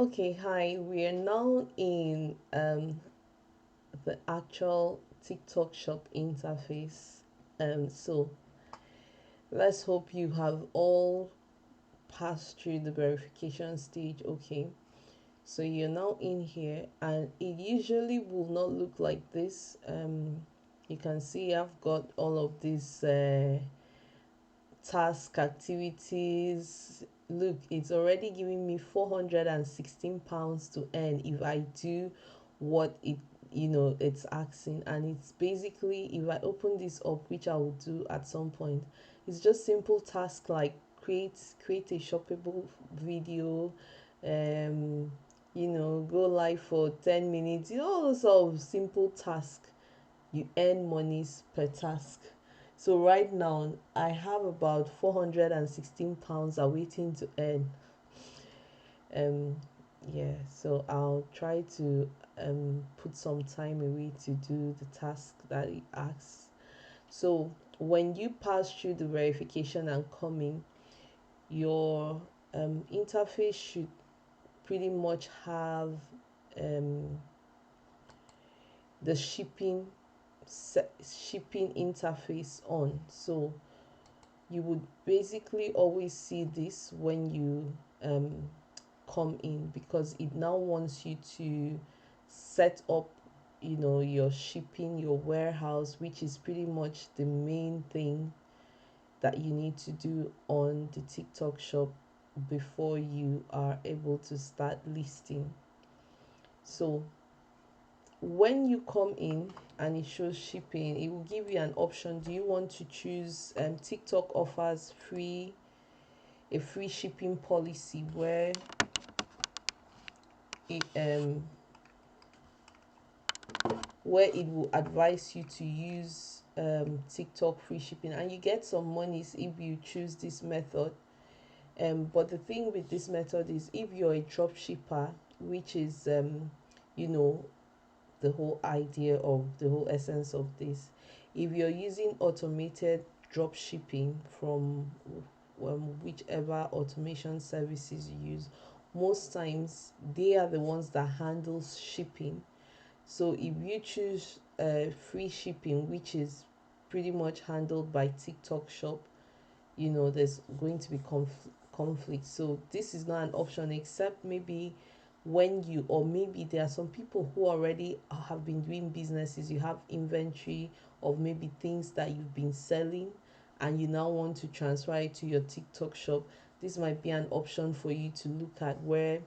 Okay, hi. We are now in the actual TikTok shop interface. So let's hope you have all passed through the verification stage. Okay, so you're now in here, and it usually will not look like this. You can see I've got all of these task activities. Look, it's already giving me £416 to earn if I do what it's asking. And it's basically, if I open this up, which I will do at some point, it's just simple tasks like create a shoppable video, go live for 10 minutes, all those sort of simple tasks. You earn monies per task. So right now I have about £416 awaiting to earn. Um yeah, so I'll try to put some time away to do the task that it asks. So when you pass through the verification and coming, your interface should pretty much have um the shipping interface on. So you would basically always see this when you come in, because it now wants you to set up your shipping, your warehouse, which is pretty much the main thing that you need to do on the TikTok shop before you are able to start listing. So when you come in and it shows shipping, it will give you an option. Do you want to choose TikTok offers a free shipping policy it um where it will advise you to use TikTok free shipping, and you get some monies if you choose this method. But the thing with this method is, if you're a drop shipper, which is you know the whole idea of the whole essence of this, if you're using automated drop shipping from whichever automation services you use, most times they are the ones that handles shipping. So if you choose free shipping, which is pretty much handled by TikTok shop, there's going to be conflict. So this is not an option, except maybe when you, or maybe there are some people who already have been doing businesses, you have inventory of maybe things that you've been selling, and you now want to transfer it to your TikTok shop. This might be an option for you to look at, where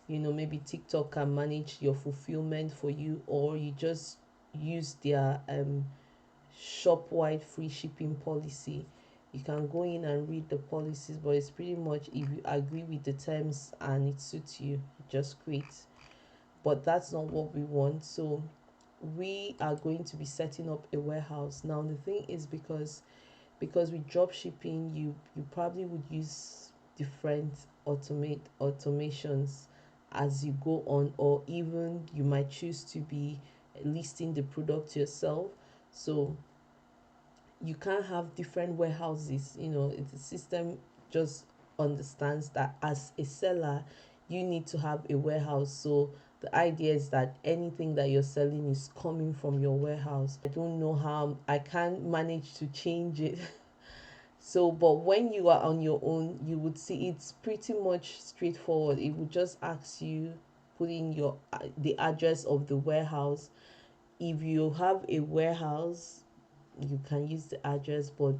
maybe TikTok can manage your fulfillment for you, or you just use their shop wide free shipping policy. You can go in and read the policies, but it's pretty much, if you agree with the terms and it suits you, just great. But that's not what we want. So we are going to be setting up a warehouse. Now the thing is, because with drop shipping, you probably would use different automations as you go on, or even you might choose to be listing the product yourself. So you can't have different warehouses. The system just understands that as a seller, you need to have a warehouse. So the idea is that anything that you're selling is coming from your warehouse. I don't know how I can't manage to change it. So, but when you are on your own, you would see it's pretty much straightforward. It would just ask you, put in your the address of the warehouse. If you have a warehouse, you can use the address, but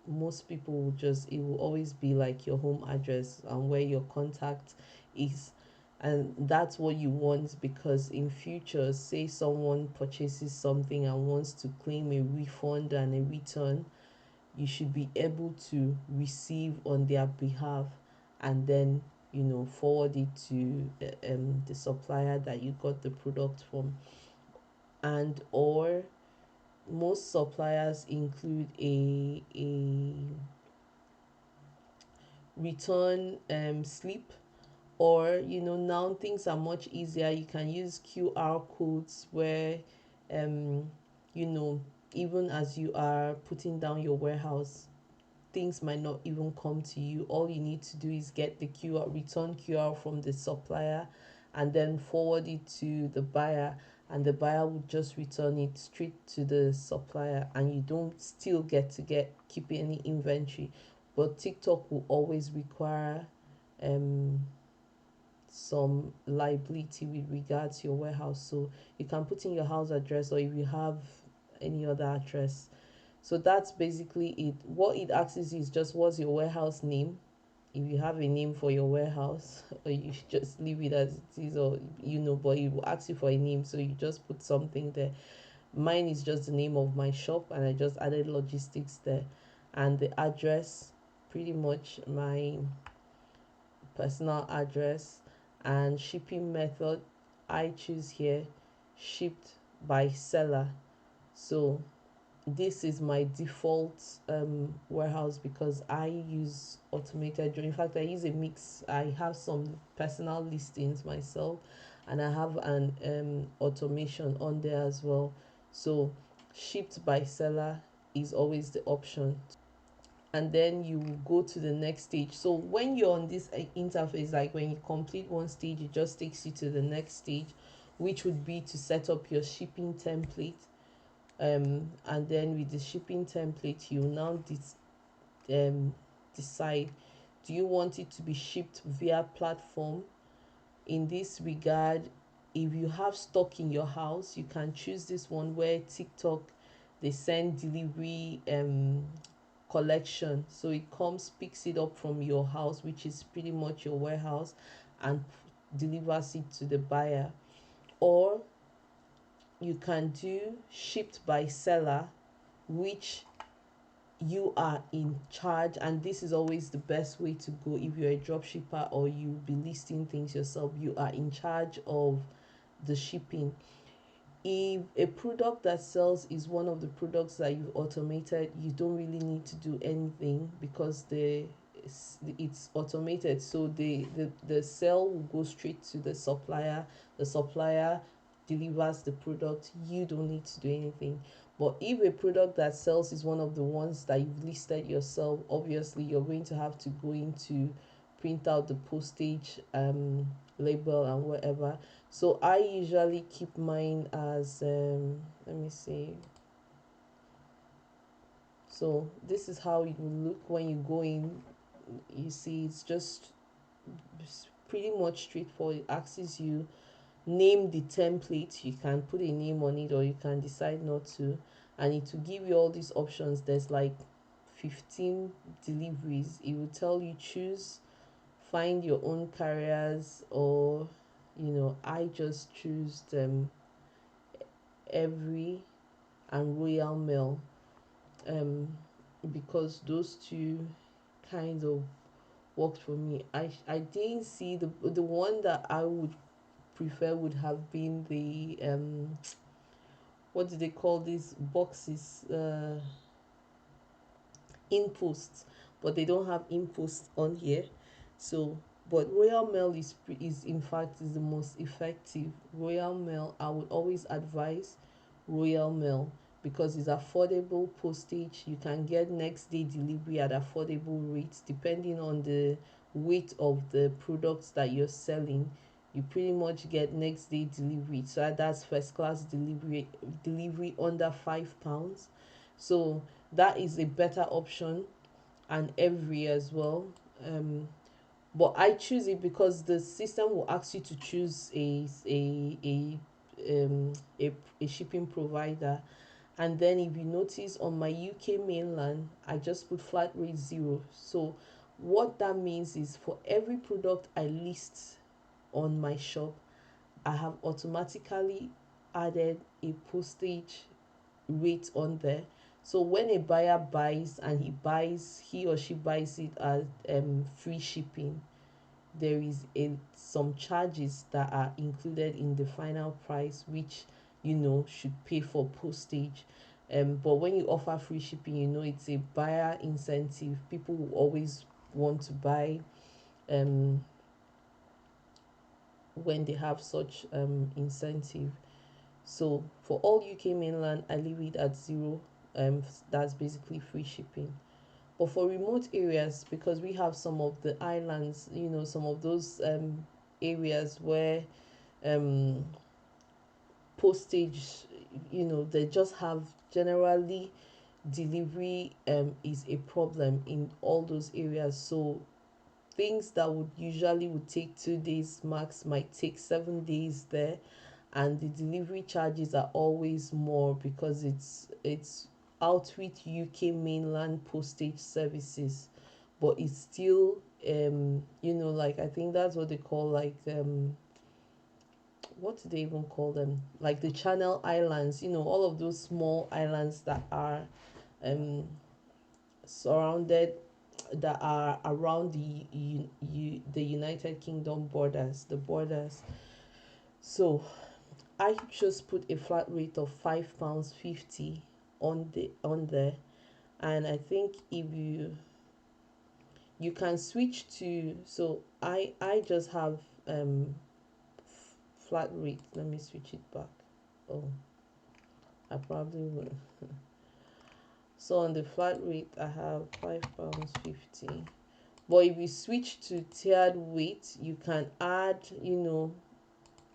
most people will just, it will always be like your home address and where your contact is. And that's what you want, because in future, say someone purchases something and wants to claim a refund and a return, you should be able to receive on their behalf, and then forward it to the supplier that you got the product from. And or most suppliers include a return slip, or now things are much easier. You can use QR codes, where um you know even as you are putting down your warehouse, things might not even come to you. All you need to do is get the QR, return QR from the supplier, and then forward it to the buyer, and the buyer would just return it straight to the supplier, and you don't still get keep any inventory. But TikTok will always require um some liability with regards to your warehouse. So you can put in your house address, or if you have any other address. So that's basically it. What it asks is just what's your warehouse name. If you have a name for your warehouse, or you should just leave it as it is, or but it will ask you for a name, so you just put something there. Mine is just the name of my shop, and I just added logistics there, and the address, pretty much my personal address, and shipping method. I choose here shipped by seller. So this is my default warehouse, because I use automated. In fact, I use a mix. I have some personal listings myself, and I have an automation on there as well. So shipped by seller is always the option, and then you go to the next stage. So when you're on this interface, like when you complete one stage, it just takes you to the next stage, which would be to set up your shipping template. And then with the shipping template, you now um, decide, do you want it to be shipped via platform? In this regard, if you have stock in your house, you can choose this one where TikTok, they send delivery collection. So it comes, picks it up from your house, which is pretty much your warehouse, and delivers it to the buyer. Or you can do shipped by seller, which you are in charge, and this is always the best way to go. If you're a drop shipper, or you be listing things yourself, you are in charge of the shipping. If a product that sells is one of the products that you've automated, you don't really need to do anything, because it's automated. So the sale will go straight to the supplier. The supplier delivers the product. You don't need to do anything. But if a product that sells is one of the ones that you've listed yourself, obviously you're going to have to go into print out the postage label and whatever. So I usually keep mine as let me see. So this is how it will look when you go in. You see, it's pretty much straightforward. It asks you name the template. You can put a name on it, or you can decide not to, and it will give you all these options. There's like 15 deliveries. It will tell you choose, find your own carriers, or I just choose them every and Royal Mail, um because those two kind of worked for me. I didn't see the one that I would prefer would have been the what do they call these boxes, imposts, but they don't have imposts on here. So but Royal Mail is in fact is the most effective. Royal Mail, I would always advise Royal Mail, because it's affordable postage. You can get next day delivery at affordable rates, depending on the weight of the products that you're selling. You pretty much get next day delivery. So that's first class delivery under £5. So that is a better option, and every as well. um but I choose it because the system will ask you to choose a shipping provider. And then if you notice, on my UK mainland, I just put flat rate 0. So what that means is, for every product I list on my shop, I have automatically added a postage rate on there. So when a buyer buys, and he or she buys it at free shipping, there is some charges that are included in the final price, which should pay for postage. But when you offer free shipping, it's a buyer incentive. People will always want to buy um when they have such incentive. So for all UK mainland, I leave it at 0. That's basically free shipping. But for remote areas, because we have some of the islands, some of those areas where um, postage, they just have generally delivery is a problem in all those areas. So things that would take 2 days max might take 7 days there, and the delivery charges are always more because it's out with UK mainland postage services, but it's still like I think that's what they call like what do they even call them, like the Channel Islands, all of those small islands that are um surrounded, that are around the United Kingdom borders, the borders. So I just put a flat rate of £5.50 on there, and I think if you can switch to, so I just have flat rate. Let me switch it back. Oh, I probably will. So on the flat rate I have £5.50. But if you switch to tiered weight, you can add,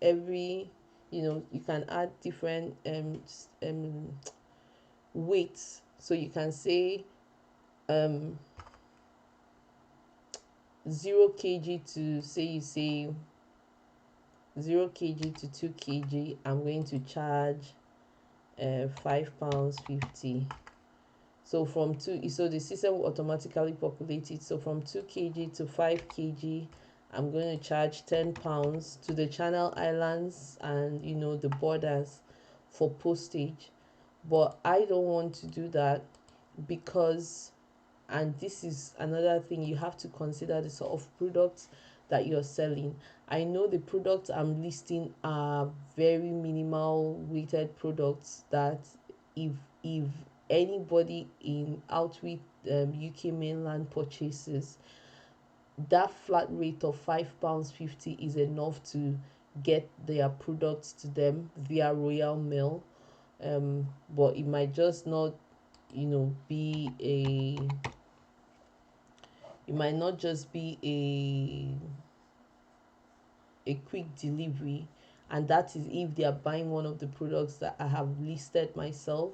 every, you can add different weights. So you can say um 0 kg to, say you say 0 kg to 2 kg, I'm going to charge £5.50. So from two, so the system will automatically populate it. So from 2 kg to 5 kg, I'm going to charge £10 to the Channel Islands and the borders for postage. But I don't want to do that because, and this is another thing, you have to consider the sort of products that you're selling. I know the products I'm listing are very minimal weighted products that if if anybody in Outwith UK mainland purchases, that flat rate of £5.50 is enough to get their products to them via Royal Mail. But it might just not, be it might not just be a quick delivery, and that is if they are buying one of the products that I have listed myself.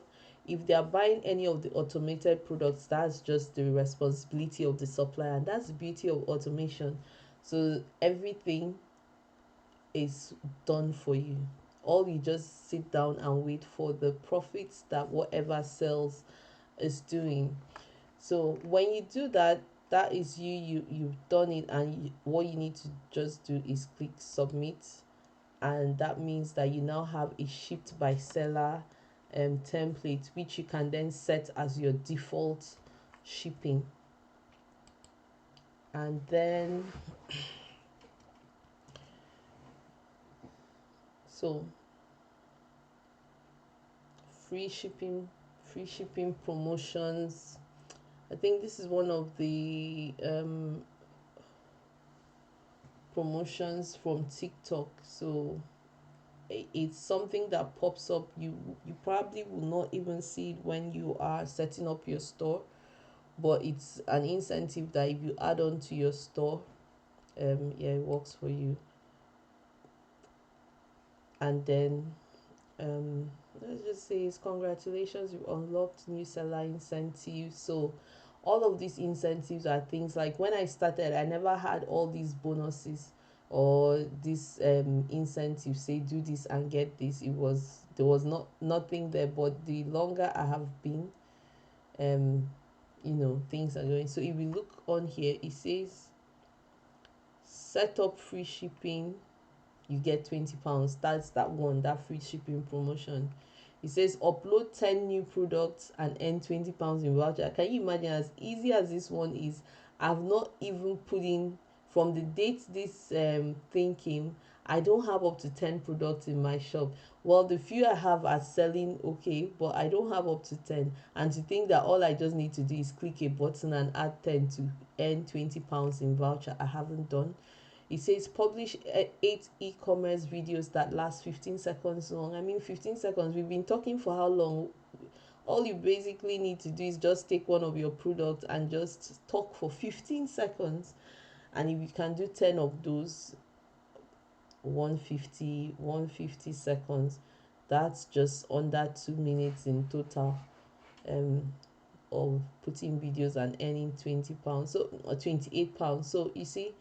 If they are buying any of the automated products, that's just the responsibility of the supplier, and that's the beauty of automation. So everything is done for you. All you just sit down and wait for the profits that whatever sells is doing. So when you do that, that is you've done it, and what you need to just do is click submit, and that means that you now have a shipped by seller template, which you can then set as your default shipping. And then so free shipping free shipping promotions, I think this is one of the promotions from TikTok. So it's something that pops up. You probably will not even see it when you are setting up your store, but it's an incentive that if you add on to your store, yeah, it works for you. And then let's just say it's congratulations, you unlocked new seller incentives. So all of these incentives are things like, when I started, I never had all these bonuses or this incentive, say do this and get this. There was nothing there. But the longer I have been, things are going. So if we look on here, it says set up free shipping, you get £20. That's that one, that free shipping promotion. It says upload 10 new products and earn £20 in voucher. Can you imagine, as easy as this one is? I've not even put in, from the date this thing came, I don't have up to 10 products in my shop. Well, the few I have are selling okay, but I don't have up to 10. And to think that all I just need to do is click a button and add 10 to earn £20 in voucher, I haven't done. It says publish 8 e-commerce videos that last 15 seconds long. I mean, 15 seconds. We've been talking for how long? All you basically need to do is just take one of your products and just talk for 15 seconds. And if you can do 10 of those, 150 seconds, that's just under 2 minutes in total, um of putting videos and earning 20 pounds, so, or 28 pounds. So you see,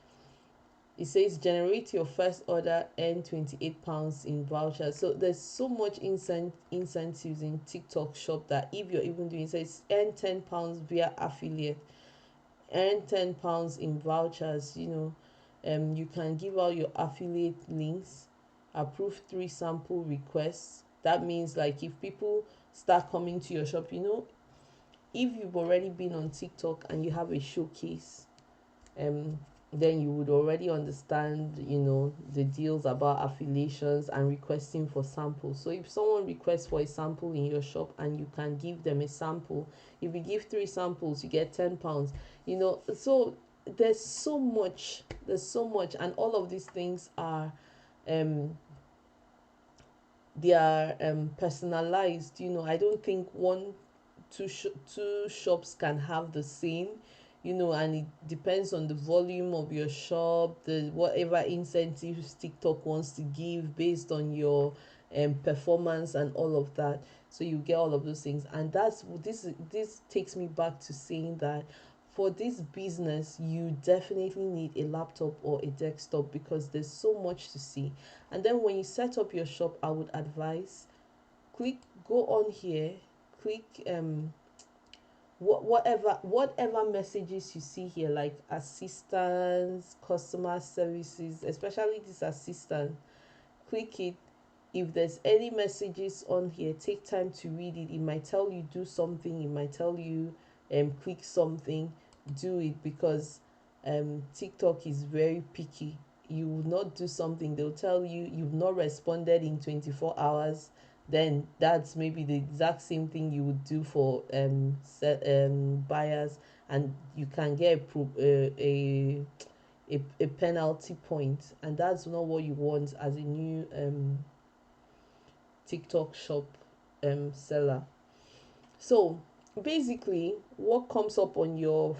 it says generate your first order, earn 28 pounds in vouchers. So there's so much incentives in TikTok shop, that if you're even doing, it says earn 10 pounds via affiliate, earn 10 pounds in vouchers. You can give out your affiliate links, approve 3 sample requests. That means, like, if people start coming to your shop, if you've already been on TikTok and you have a showcase, um then you would already understand, the deals about affiliations and requesting for samples. So if someone requests for a sample in your shop and you can give them a sample, if you give 3 samples, you get 10 pounds. So there's so much, and all of these things are, um they are personalized. I don't think two shops can have the same, and it depends on the volume of your shop, the whatever incentives TikTok wants to give based on your performance and all of that. So you get all of those things, and this takes me back to saying that for this business you definitely need a laptop or a desktop, because there's so much to see. And then when you set up your shop, I would advise, click go on here, click whatever messages you see here, like assistance, customer services, especially this assistant. Click it. If there's any messages on here, take time to read it. It might tell you do something, it might tell you click something. Do it, because TikTok is very picky. You will not do something, they'll tell you you've not responded in 24 hours, then that's maybe the exact same thing you would do for buyers, and you can get a penalty point, and that's not what you want as a new TikTok shop seller. So basically, what comes up on your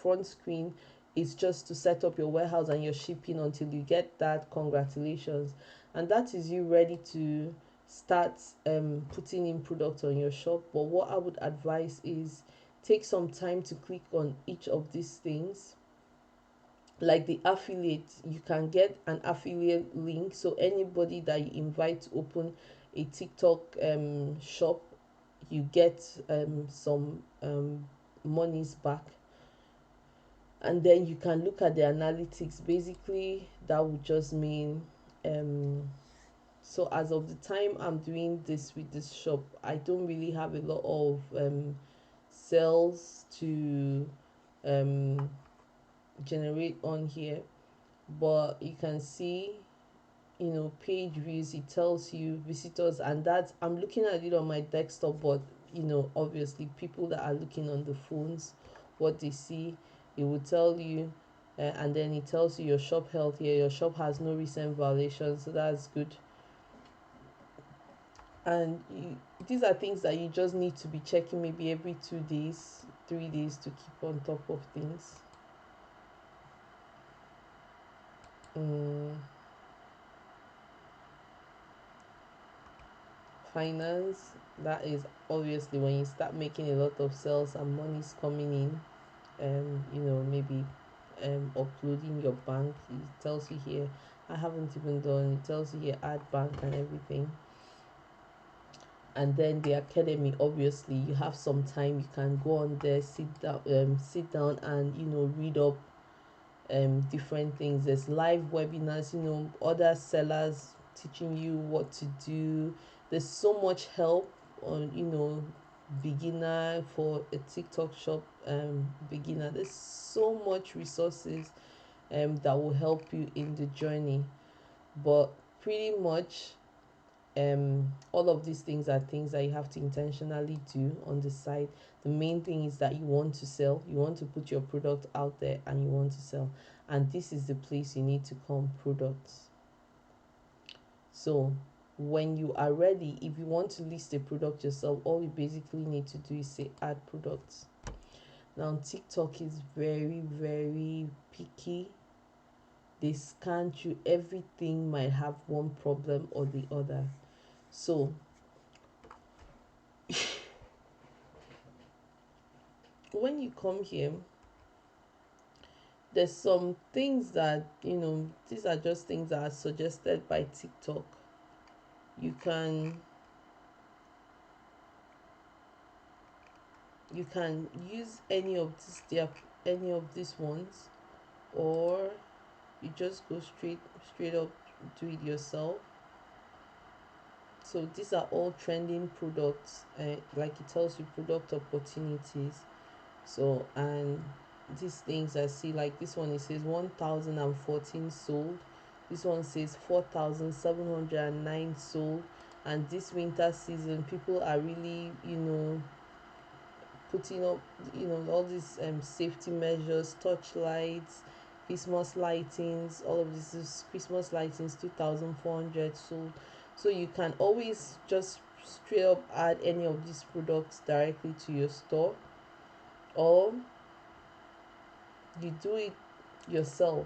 front screen is just to set up your warehouse and your shipping. Until you get that, congratulations, and that is you ready to start putting in products on your shop. But what I would advise is take some time to click on each of these things. Like the affiliate, you can get an affiliate link, so anybody that you invite to open a TikTok shop, you get some monies back. And then you can look at the analytics. Basically, that would just mean, so as of the time I'm doing this with this shop, I don't really have a lot of sales to um generate on here. But you can see, page views, it tells you visitors, and that I'm looking at it on my desktop. But obviously people that are looking on the phones, what they see, it will tell you. And then it tells you your shop health here. Your shop has no recent violations, so that's good. And these are things that you just need to be checking maybe every 2 days, 3 days, to keep on top of things. mm, Finance, that is obviously when you start making a lot of sales and money's coming in. Maybe uploading your bank, it tells you here. I haven't even done, it tells you here add bank and everything. And then the academy, obviously you have some time, you can go on there, sit down and read up different things. There's live webinars, other sellers teaching you what to do. There's so much help on, beginner, for a TikTok shop beginner. There's so much resources that will help you in the journey. But pretty much all of these things are things that you have to intentionally do on the side. The main thing is that you want to sell, you want to put your product out there, and you want to sell. And this is the place you need to come, products. So when you are ready, if you want to list a product yourself, all you basically need to do is say add products. Now TikTok is very, very picky. They scan through everything, might have one problem or the other. So when you come here, there's some things that, these are just things that are suggested by TikTok. You can use any of these ones, or you just go straight up, do it yourself. So these are all trending products, like it tells you product opportunities. So, and these things I see, like this one, it says 1014 sold, this one says 4709 sold. And this winter season, people are really, putting up, all these safety measures, touch lights, Christmas lightings. All of this is Christmas lightings, 2400 sold. So you can always just straight up add any of these products directly to your store, or you do it yourself.